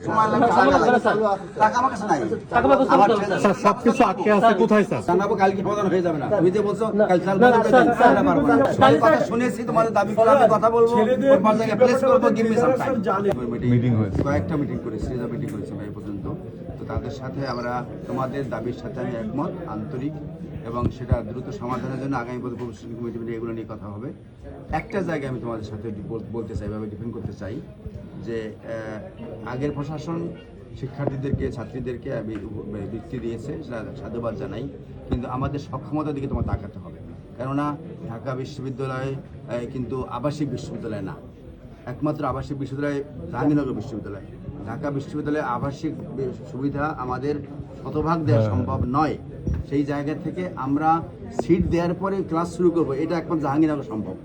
সময় লাগবে, টাকা আমার কাছে নাই। স্যার সবকিছু আটকে আছে কোথায় স্যার? জানাবো কালকে সমাধান হয়ে যাবে না। তুমি যে বলছো কাল কথা শুনেছি, তোমাদের দাবি করে আমি কথা বলবো, ওর জায়গায় প্লেস করবো, give me some time. Meeting হয়েছে, কয়েকটা মিটিং করেছি, মিটিং করেছি ভাই পর্যন্ত। তো তাদের সাথে আমরা তোমাদের দাবির সাথে আমি একমত, আন্তরিক, এবং সেটা দ্রুত সমাধানের জন্য আগামী প্রশাসনিক কমিটি মিলে এগুলো নিয়ে কথা হবে। একটা জায়গায় আমি তোমাদের সাথে বলতে চাই, ভাবে ডিফেন্ড করতে চাই যে আগের প্রশাসন শিক্ষার্থীদেরকে, ছাত্রীদেরকে বৃত্তি দিয়েছে, সেটা সাধুবাদ জানাই, কিন্তু আমাদের সক্ষমতার দিকে তোমার তাকাতে হবে। কেননা ঢাকা বিশ্ববিদ্যালয় কিন্তু আবাসিক বিশ্ববিদ্যালয় না, একমাত্র আবাসিক বিশ্ববিদ্যালয় জাহাঙ্গীরনগর বিশ্ববিদ্যালয়। ঢাকা বিশ্ববিদ্যালয়ে আবাসিক সুবিধা আমাদের শতভাগ দেওয়া সম্ভব নয়। সেই জায়গা থেকে আমরা সিট দেওয়ার পরে ক্লাস শুরু করবো, এটা একমাত্র জাহাঙ্গীরনগর সম্ভব,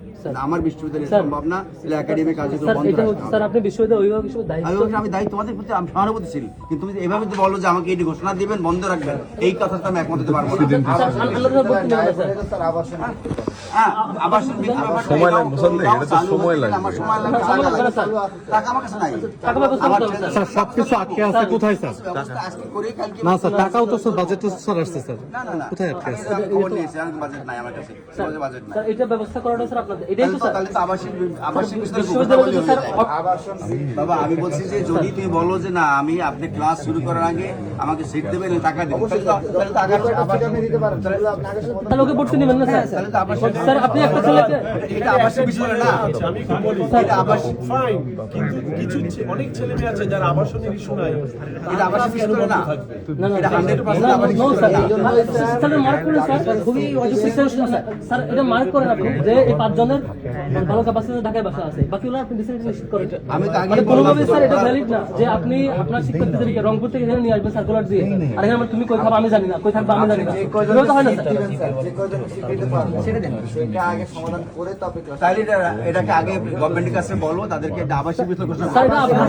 আমার বিশ্ববিদ্যালয়ে সম্ভব না। একাডেমিক কার্যক্রম বন্ধ স্যার, আপনি বিশ্ববিদ্যালয় অভিভাবক হিসেবে আমি দায়িত্ব, তোমাদের প্রতি আমি সহানুভূতিশীল, কিন্তু তুমি এভাবে তো বলো যে আমাকে এটি ঘোষণা দিবেন, বন্ধ রাখবেন, এই কথা তো আমি একমত হতে পারবো না। স্যার সবকিছু আটকে আছে কোথায় স্যার? না স্যার, টাকাও তো স্যার বাজেট স্যার আসছে স্যার, কোথায় আটকে আছে? এটা ব্যবস্থা করাটা স্যার আপনাদের, এটাই তো স্যার। বাবা আমি বলছি যে যদি তুমি বলো যে না আমি আপনি ক্লাস শুরু করার আগে আমাকে সিট দেবেন, টাকা দেবেন, তাহলে ওকে পড়তে নেবেন না স্যার? স্যার আপনি একটা ছেলেকে, এটা আবাসিক বিষয় না, এটা আবাসিক ফাইন, কিন্তু কিছু অনেক ছেলে মেয়ে আছে যারা আবাসনের ইস্যু নাই, এটা আবাসিক বিষয় না, না না এটা 100% আবাসিক নো বিষয় স্যার, না। স্যার মার্ক করেন স্যার, খুবই স্যার এটা মার্ক করেন আপনি যে এই 5 জনের ভালো ক্যাপাসিটি ঢাকায় বাসা আছে, বাকিগুলো আপনি ডিসিশন নিশ্চিত করেন। আমি তো আগে মানে বললাম কোনোভাবে স্যার এটা ভ্যালিড না যে আপনি আপনার শিক্ষার্থীদেরকে রংপুর থেকে এখানে নিয়ে আসবেন সার্কুলার দিয়ে, আর এখানে তুমি কই খাবে আমি জানি না, কই থাকবে আমি জানি না, এগুলো তো হয় না স্যার। তাহলে এটাকে আগে গভর্নমেন্টের কাছে বলো, তাদেরকে এটা আবাসিক বিষয় ঘোষণা স্যার এটা আপনার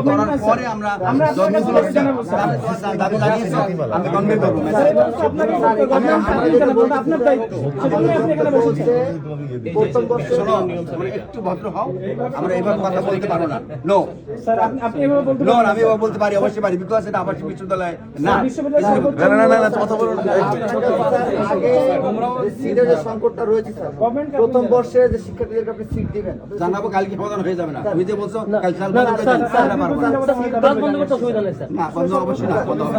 করার পরে আমরা দাবি জানিয়েছি, আমি কনভে করবো। একটু ভদ্র হও, আমরা এভাবে কথা বলতে পারবো না। নো নো, আমি এভাবে বলতে পারি, অবশ্যই পারি, বিকজ এটা আবাসিক বিশ্ববিদ্যালয় না। কথা বলুন। সিটের যে সংকটটা রয়েছে স্যার, প্রথম বর্ষে যে শিক্ষার্থীদেরকে আপনি সিট দিবেন, জানাবো কালকে সমাধান হয়ে যাবে না। তুমি যে বলছো কাল ক্লাস বন্ধ করতে অসুবিধা নেই স্যার। না, বন্ধ অবশ্যই না, বন্ধ হবে।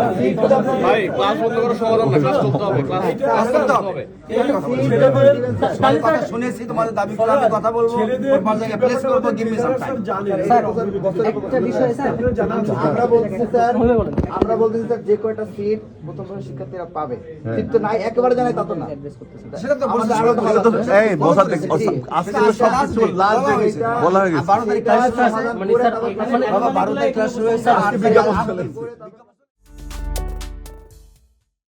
ভাই ক্লাস বন্ধ করার সমাধান না, ক্লাস করতে হবে, ক্লাস করতে হবে। কথা শুনেছি, তোমাদের দাবি করে আমি কথা বলবো, ওর জায়গায় প্লেস করবো, গিভ মি সাম টাইম। একটা বিষয় স্যার আমরা বলতেছি স্যার যে কয়টা সিট প্রথম বর্ষের শিক্ষার্থীরা পাবে, সিট তো নাই একেবারে জানাই তা তো না, সেটা তো বলছি, এই বসার আজকে সবকিছু লাস্ট বলা হয়ে গেছে। 12 তারিখ ক্লাস শুরু হয়েছে, বাবা 12 তারিখ ক্লাস শুরু হয়েছে, 8 তারিখ